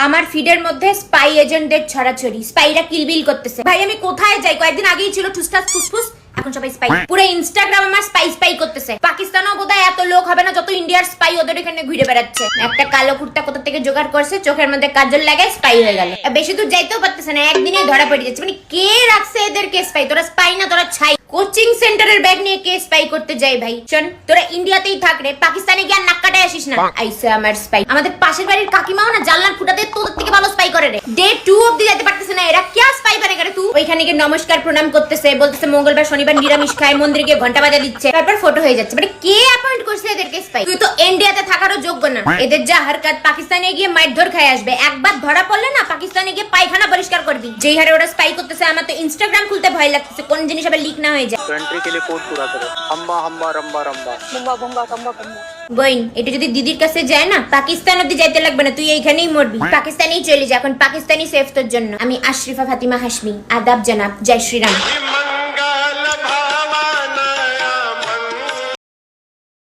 আমার ফিডের মধ্যে স্পাই এজেন্টদের ছড়াছড়ি, স্পাইরা কিলবিল করতেছে। ভাই আমি কোথায় যাই? কয়েকদিন আগেই ছিল ঠুসঠাস ফুসফুস, এখন সবাই স্পাই। পুরো ইনস্টাগ্রাম আমার স্পাই স্পাই করতেছে। পাকিস্তানও বোধহয় এত লোক হবে না যত ইন্ডিয়ার স্পাই ওদের এখানে ঘুরে বেড়াচ্ছে। একটা কালো কুর্তা কোথা থেকে জোগাড় করছে, চোখের মধ্যে কাজল লাগায় স্পাই হয়ে গেল। বেশি দূর যাইতেও পারতেছে না, একদিনে ধরা পড়ে যাচ্ছে। মানে কে রাখছে এদেরকে স্পাই? তোরা স্পাই না, তোরা ছাই। কোচিং সেন্টারের ব্যাগ নিয়ে কে স্পাই করতে যায় ভাই? শোন, তোরা ইন্ডিয়াতেই থাক রে, পাকিস্তানে গিয়ে নাক কাটায় আসিস না। আইসে আমার স্পাই। আমাদের পাশের বাড়ির কাকিমাও না জানলার ফুটাতে তোদের থেকে ভালো স্পাই করে রে। ডে 2 অবধি যেতে পারতেছে না এরা। কি স্পাই করে করে তুই? ওইখানে গিয়ে নমস্কার প্রণাম করতেছে, বলতেছে মঙ্গলবার শনিবার নিরামিষ খায়, মন্দিরে গিয়ে ঘন্টা বাজা দিচ্ছে, তারপর ফটো হয়ে যাচ্ছে। মানে কে অ্যাপয়েন্ট করছে এদেরকে স্পাই? তুই তো ইন্ডিয়াতে থাকারও যোগ্য না। এদের যা হারকাত, পাকিস্তানে গিয়ে মারধর খায় আসবে। একবার ধরা পড়লে না পাকিস্তানে গিয়ে পায়খানা পরিষ্কার করবি। যেই হারে ওরা স্পাই করতেছে, আমার তো ইনস্টাগ্রাম খুলতে ভয় লাগতেছে, কোন জিনিস আবার লিক না হয়ে যায়। कंट्री के लिए कोड पूरा करो। हम्बा हम्बा रंबा रंबा बुम्बा बुम्बा कम्बा कम्बा। বইন, এটা যদি দিদির কাছে যায় না, পাকিস্তান অব্দি যাইতে লাগবে না, তুই এইখানেই মরবি। পাকিস্তানেই চলে যা, এখন পাকিস্তানি সেফ তোর জন্য। আমি আশরিফা ফাতিমা হাশমি, আদাব জানাব, জয় শ্রীরাম।